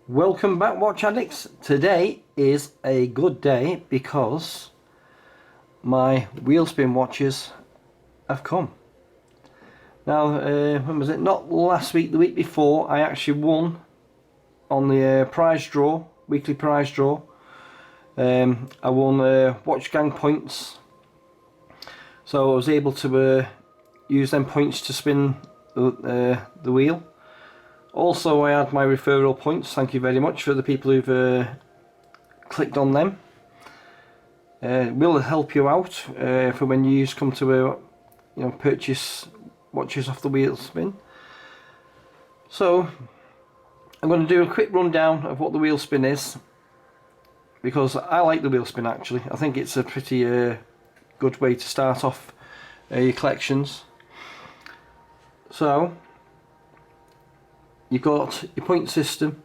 Welcome back, watch addicts. Today is a good day because my wheel spin watches have come. Now, when was it? Not last week, the week before, I actually won on the prize draw, weekly prize draw. I won Watch Gang points, so I was able to use them points to spin the wheel. Also, I had my referral points. Thank you very much for the people who've clicked on them. Will help you out for when you come to purchase watches off the wheel spin. So I'm going to do a quick rundown of what the wheel spin is, because I like the wheel spin actually. I think it's a pretty good way to start off your collections. So you've got your point system,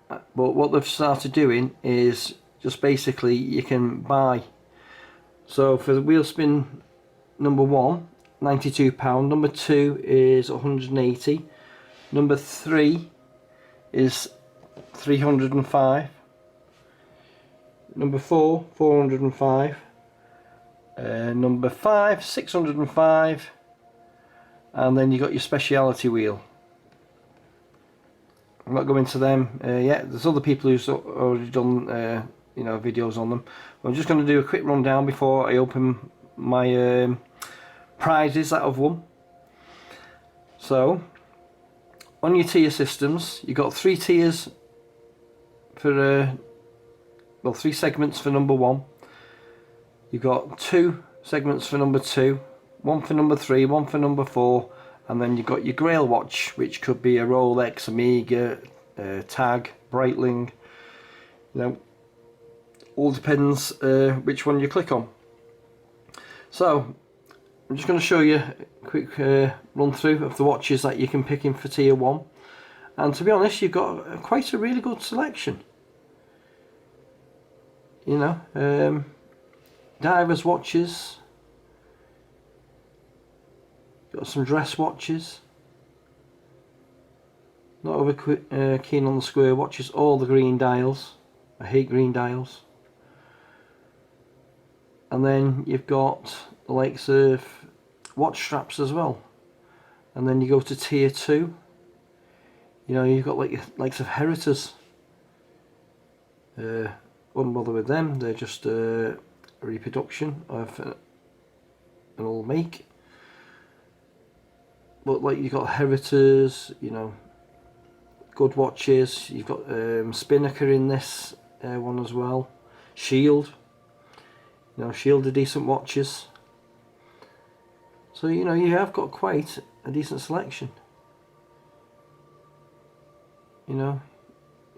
but what they've started doing is just basically you can buy. So for the wheel spin number 1, £92, number 2 is 180, number 3 is 305, number 4 405, number 5 605, and then you got your speciality wheel. I'm not going to them yet. There's other people who've already done videos on them. I'm just going to do a quick rundown before I open my prizes that I've won. So on your tier systems, you've got 3 tiers for 3 segments for number 1. You've got 2 segments for number 2, 1 for number 3, 1 for number 4. And then you've got your Grail watch, which could be a Rolex, Omega, Tag, Breitling. All depends which one you click on. So I'm just going to show you a quick run through of the watches that you can pick in for tier 1. And to be honest, you've got quite a really good selection. Divers watches. Got some dress watches. Not over keen on the square watches or the green dials. I hate green dials. And then you've got the likes of watch straps as well. And then you go to tier 2. You've got likes of Heritors. Wouldn't bother with them. They're just a reproduction of an old make. But you've got Heritors, good watches. You've got Spinnaker in this one as well. Shield, Shield are decent watches. So you have got quite a decent selection.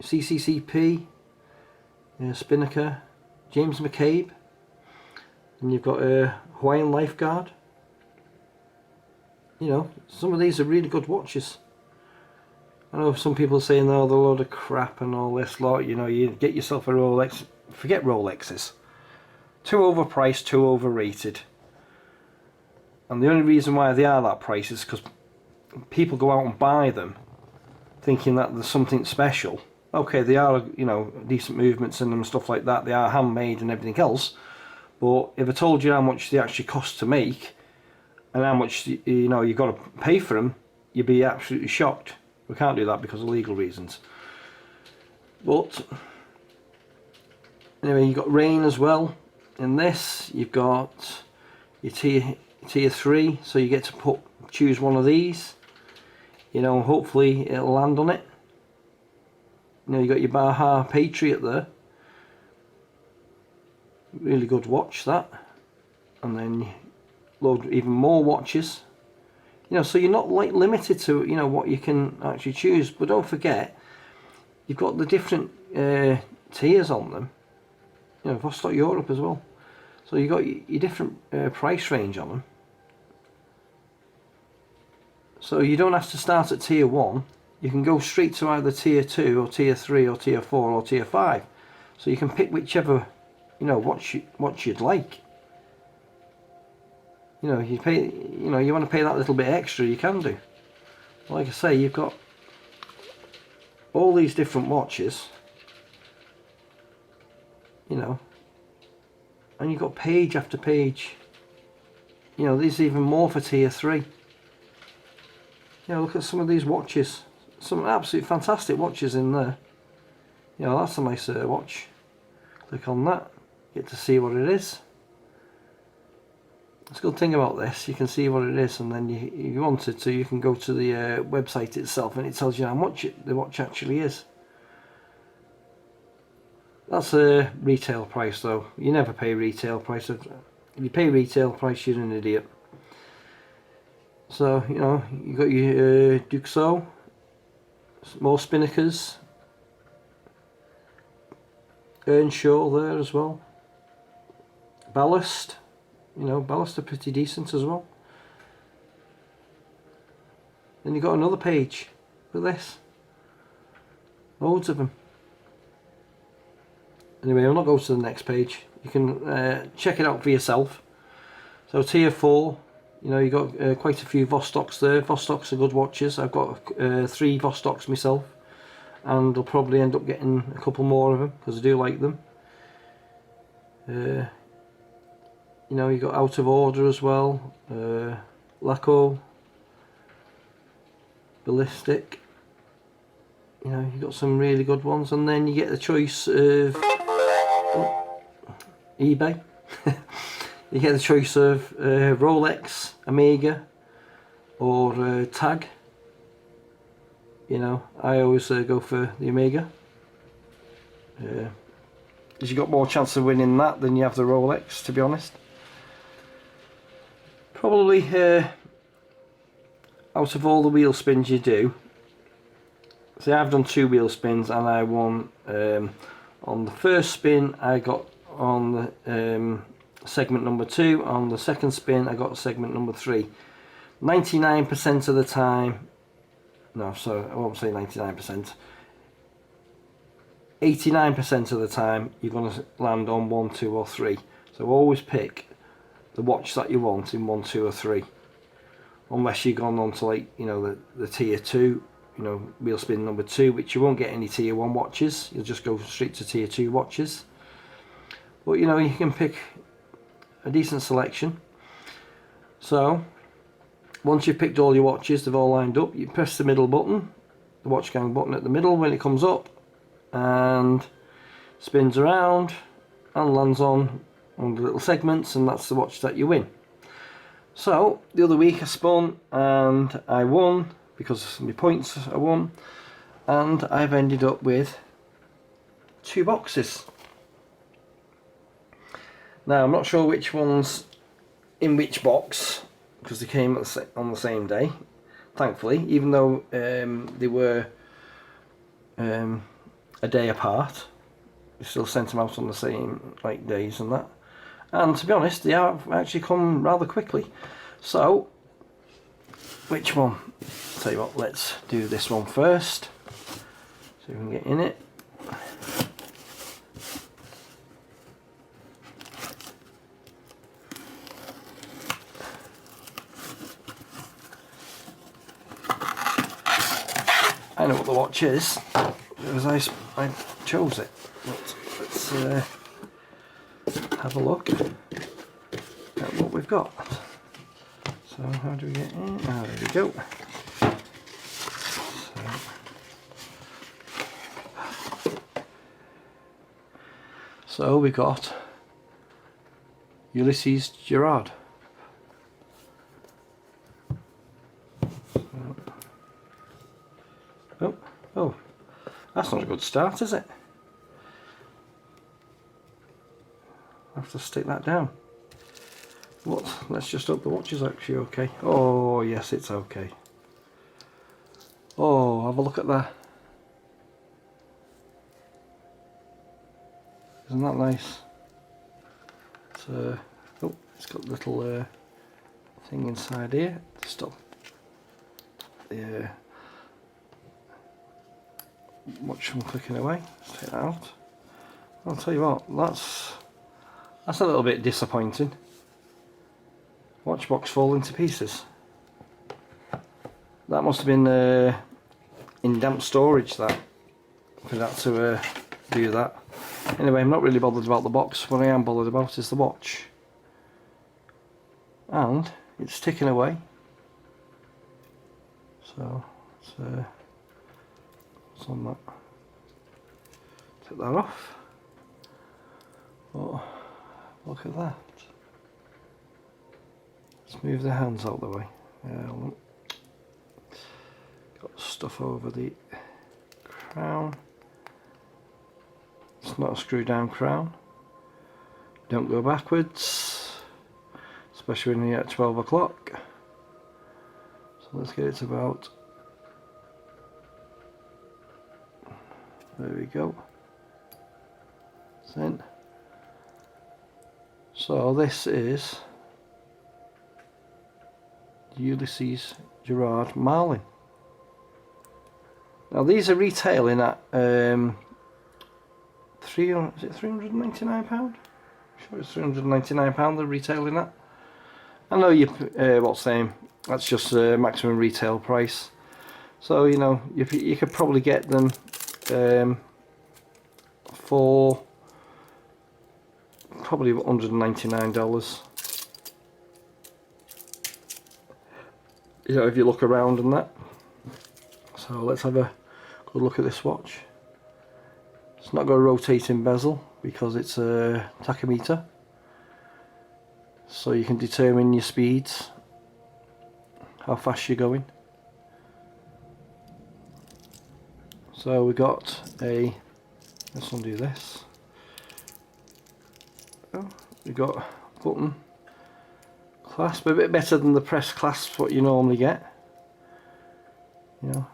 CCCP, Spinnaker, James McCabe, and you've got a Hawaiian Lifeguard. Some of these are really good watches. I know some people are saying, oh, they're a load of crap and all this lot. You get yourself a Rolex. Forget Rolexes. Too overpriced, too overrated. And the only reason why they are that price is because people go out and buy them thinking that there's something special. Okay, they are, decent movements in them and stuff like that. They are handmade and everything else. But if I told you how much they actually cost to make, and how much you've got to pay for them, you'd be absolutely shocked. We can't do that because of legal reasons. But anyway, you've got rain as well in this. You've got your tier 3, so you get to choose one of these. Hopefully it'll land on it. You've got your Baja Patriot there. Really good watch that. And then load even more watches. So you're not limited to what you can actually choose. But don't forget, you've got the different tiers on them. Vostok Europe as well. So you've got your different price range on them. So you don't have to start at tier 1. You can go straight to either tier 2 or tier 3 or tier 4 or tier 5. So you can pick whichever watch you'd like. You pay, you want to pay that little bit extra, you can do. Like I say, you've got all these different watches, you know, and you've got page after page. You know, there's even more for tier 3. You know, look at some of these watches. Some absolutely fantastic watches in there. You know, that's a nice watch. Click on that, get to see what it is. It's a good thing about this, you can see what it is, and then if you wanted to, you can go to the website itself and it tells you how much the watch actually is. That's a retail price though. You never pay retail price. If you pay retail price, you're an idiot. So, you know, you got your Duxo, more spinnakers, Earnshaw there as well. Ballast, you know, ballast are pretty decent as well. Then you got another page. Look at this. Loads of them. Anyway, I'll not go to the next page. You can check it out for yourself. So tier 4, you know, you got quite a few Vostoks there. Vostoks are good watches. I've got 3 Vostoks myself, and I'll probably end up getting a couple more of them because I do like them. You know, you got Out of Order as well, Laco, Ballistic. You know, you got some really good ones, and then you get the choice of eBay. You get the choice of Rolex, Omega, or Tag. You know, I always go for the Omega. Because you got more chance of winning that than you have the Rolex, to be honest. Probably out of all the wheel spins you do. See, I've done 2 wheel spins and I won on the first spin. I got on the segment number 2. On the second spin I got segment number 3. 99% of the time, no, sorry, I won't say 99%. 89% of the time you're going to land on 1, 2 or 3. So always pick the watch that you want in 1, 2 or 3. Unless you've gone on to, like, you know, the tier 2, you know, wheel spin number 2, which you won't get any tier 1 watches. You'll just go straight to tier 2 watches. But, you know, you can pick a decent selection. So once you've picked all your watches, they've all lined up, you press the middle button, the watch gang button at the middle when it comes up, and spins around and lands on the little segments, and that's the watch that you win. So the other week I spun and I won because of my points. I won, and I've ended up with 2 boxes. Now I'm not sure which one's in which box because they came on the same day, thankfully, even though they were a day apart. We still sent them out on the same days and that, and to be honest they have actually come rather quickly. So which one? Tell you what, let's do this one first so we can get in it. I know what the watch is because I chose it. But let's have a look at what we've got. So how do we get in? Ah, there we go. So we got Ulysses Girard. Oh, that's not a good start, is it? I have to stick that down. What? Let's just hope the watch is actually okay. Oh, yes, it's okay. Oh, have a look at that. Isn't that nice? So, oh, it's got a little thing inside here to stop the watch from clicking away. Let's take that out. I'll tell you what, that's a little bit disappointing. Watch box falling to pieces. That must have been in damp storage, that. for that to do that. Anyway, I'm not really bothered about the box. What I am bothered about is the watch. And it's ticking away. So it's on that. Take that off. Oh, look at that. Let's move the hands out of the way. Got stuff over the crown. It's not a screw down crown. Don't go backwards, especially when you're at 12 o'clock. So let's get it to about, there we go. It's in. So this is Ulysses, Girard, Marlin. Now these are retailing at is it £399? Sure, it's £399 they're retailing at. I know you what's the name? That's just maximum retail price. So you know you could probably get them for probably $199. You know, if you look around and that. So let's have a good look at this watch. It's not got a rotating bezel because it's a tachometer, so you can determine your speeds, how fast you're going. So we got a, let's undo this. Oh, we got a button clasp, a bit better than the press clasp what you normally get. You know,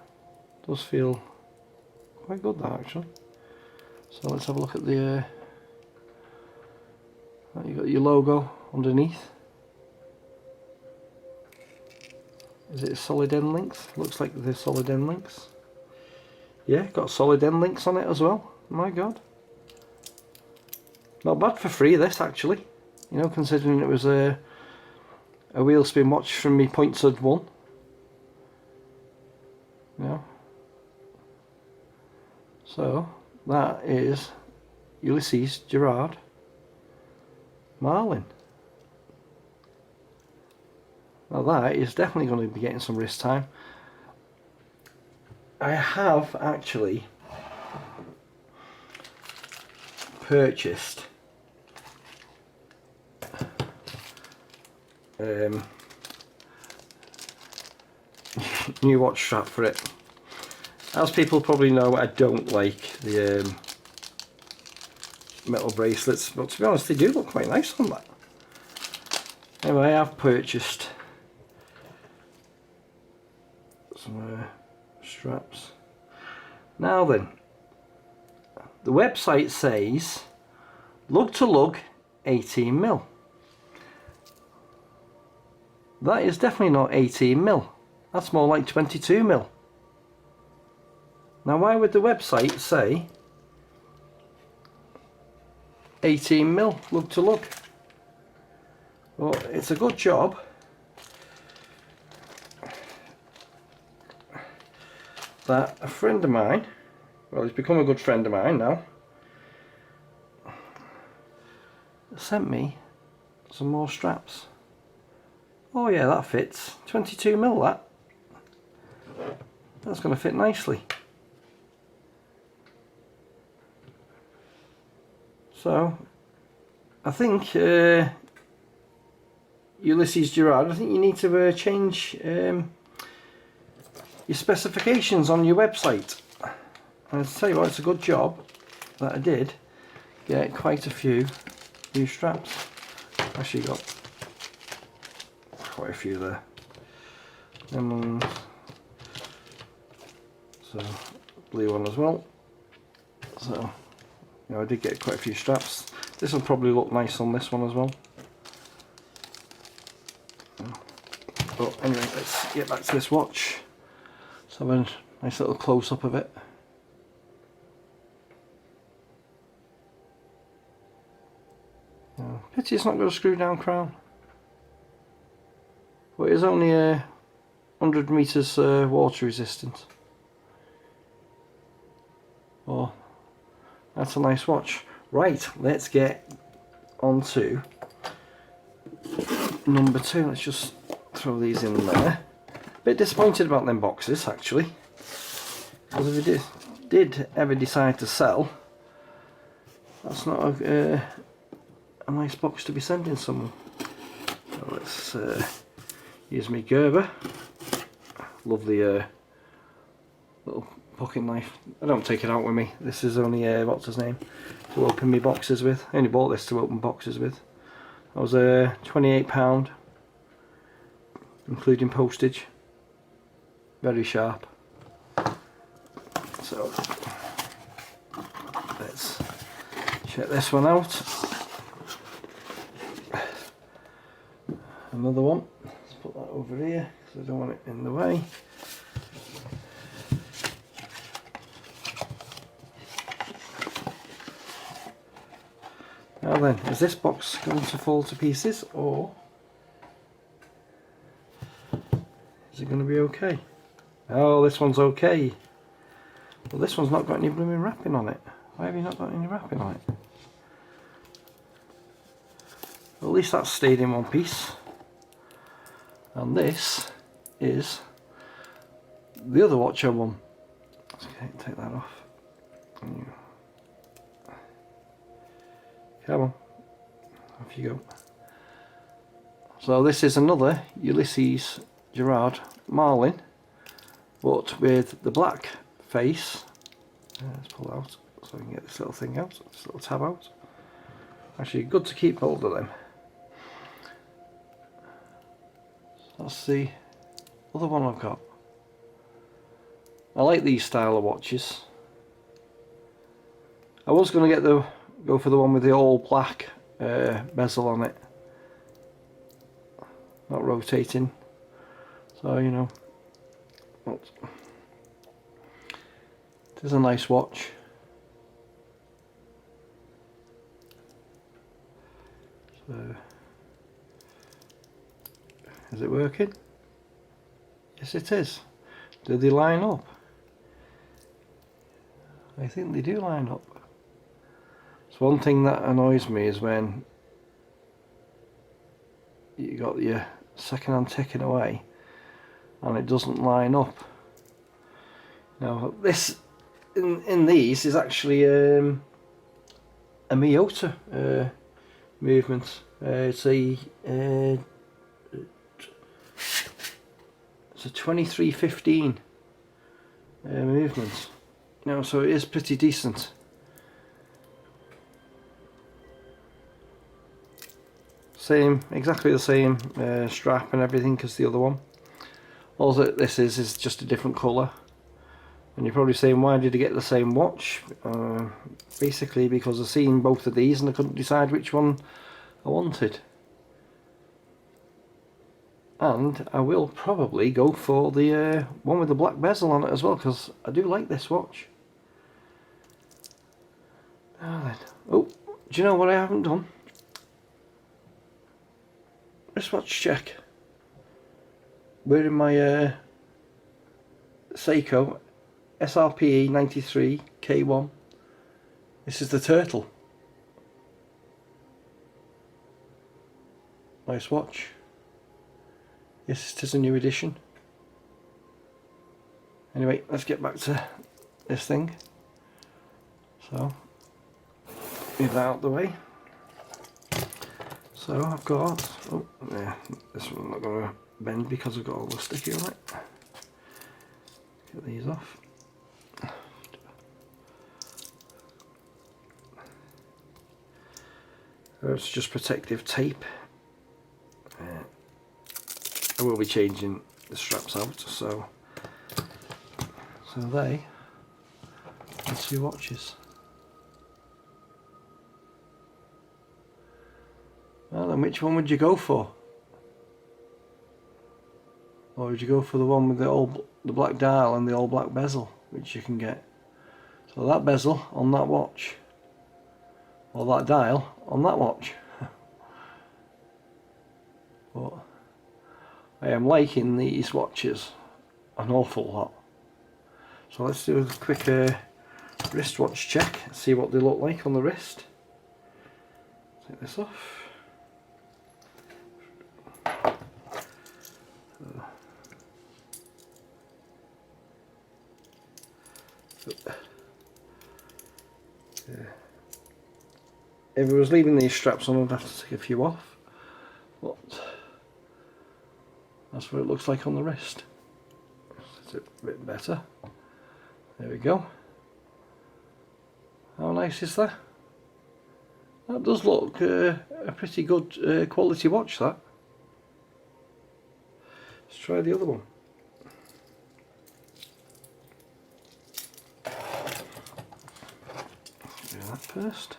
does feel quite good that actually. So let's have a look at the you got your logo underneath. Is it solid end links? Looks like they're solid end links. Yeah, got solid end links on it as well. My god, not bad for free this actually, you know, considering it was a wheel spin watch from me Pointsud one. Yeah. So that is Ulysses, Girard, Marlin. Now that is definitely going to be getting some wrist time. I have actually purchased new watch strap for it. As people probably know, I don't like the metal bracelets, but to be honest they do look quite nice on that. Anyway, I have purchased some straps. Now then, the website says lug to lug 18mm. That is definitely not 18mm. That's more like 22mm. Now why would the website say 18mm lug to lug? Well, it's a good job that a friend of mine, well, he's become a good friend of mine now, sent me some more straps. Oh yeah, that fits. 22mm that. That's going to fit nicely. So I think Ulysses Girard, I think you need to change your specifications on your website. And I'll tell you what, it's a good job that I did get quite a few new straps. Actually got quite a few there. And so blue one as well. So you know, I did get quite a few straps. This will probably look nice on this one as well. But anyway, let's get back to this watch. Let's have a nice little close up of it. Pity it's not got a screw down crown. But it is only 100 meters water resistant. Oh, that's a nice watch. Right, let's get on to number 2. Let's just throw these in there. Bit disappointed about them boxes actually, because if it did ever decide to sell, that's not a nice box to be sending someone. So let's use my Gerber. Lovely little pocket knife. I don't take it out with me. This is only what's his name, to open my boxes with. I only bought this to open boxes with. That was £28, including postage. Very sharp. So let's check this one out. Another one. Let's put that over here because I don't want it in the way. Now then, is this box going to fall to pieces, or is it going to be okay? Oh, this one's okay. Well, this one's not got any blooming wrapping on it. Why have you not got any wrapping on it? Well, at least that's stayed in one piece. And this is the other watch I won. Okay, take that off. Come on, off you go. So this is another Ulysses Girard Marlin, but with the black face. Let's pull out so I can get this little thing out, this little tab out. Actually, good to keep hold of them. That's the other one I've got. I like these style of watches. I was going to go for the one with the all black bezel on it, not rotating. So you know, it is a nice watch. So, is it working? Yes, it is. Do they line up? I think they do line up. So one thing that annoys me is when you got your second hand ticking away and it doesn't line up. Now this in these is actually a Miyota movement. It's a 2315 movement. Now, so it is pretty decent. Exactly the same strap and everything as the other one. All that this is just a different colour. And you're probably saying, why did you get the same watch? Basically because I've seen both of these and I couldn't decide which one I wanted. And I will probably go for the one with the black bezel on it as well, because I do like this watch. Now then, oh, do you know what I haven't done? Wristwatch check. Wearing my Seiko SRPE 93 K1. This is the turtle. Nice watch. Yes, it is a new edition. Anyway, let's get back to this thing. So, move that out of the way. So I've got, oh yeah, this one's not going to bend because I've got all the sticky on it. Get these off. It's just protective tape. I will be changing the straps out, so they are 2 watches. Well then, which one would you go for? Or would you go for the one with the black dial and the all black bezel, which you can get? So that bezel on that watch, or that dial on that watch. But I am liking these watches an awful lot. So let's do a quick wristwatch check, see what they look like on the wrist. Take this off. If I was leaving these straps on, I'd have to take a few off, but that's what it looks like on the wrist. It's a bit better. There we go. How nice is that? That does look a pretty good quality watch, that. Let's try the other one. Do that first.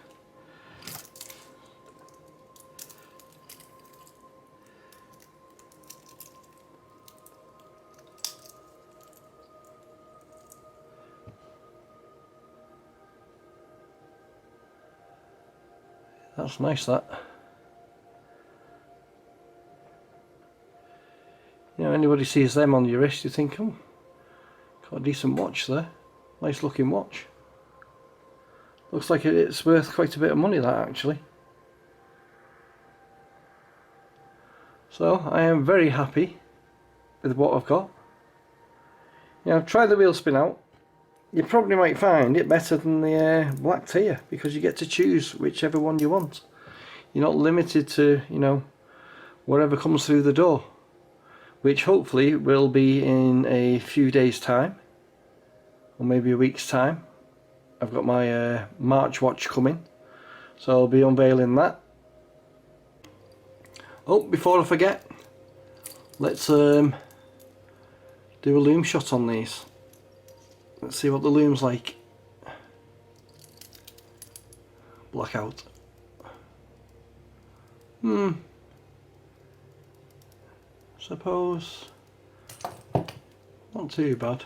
That's nice, that. You know, anybody sees them on your wrist, you think, oh, got a decent watch there. Nice looking watch. Looks like it's worth quite a bit of money, that, actually. So I am very happy with what I've got. You know, try the wheel spin out. You probably might find it better than the black tier, because you get to choose whichever one you want. You're not limited to, you know, whatever comes through the door, which hopefully will be in a few days' time, or maybe a week's time. I've got my March watch coming, so I'll be unveiling that. Oh, before I forget, let's do a loom shot on these. Let's see what the loom's like. Blackout. Suppose not too bad.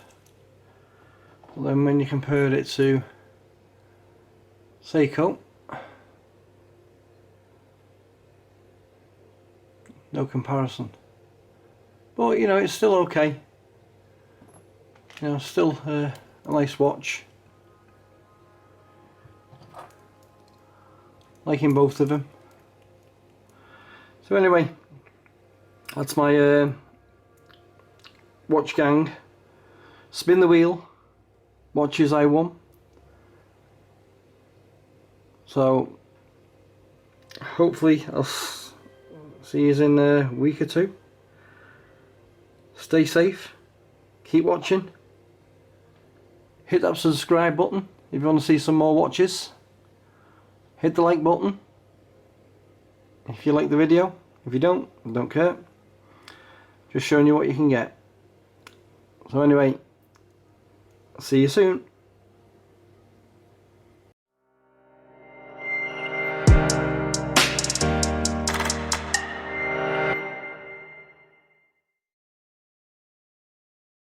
But then when you compare it to Seiko, no comparison. But you know, it's still okay. You know, still a nice watch. Liking both of them. So anyway, that's my watch gang. Spin the wheel. Watches I won. So hopefully I'll see you in a week or two. Stay safe. Keep watching. Hit that subscribe button if you want to see some more watches. Hit the like button if you like the video. If you don't care. Just showing you what you can get. So anyway, see you soon.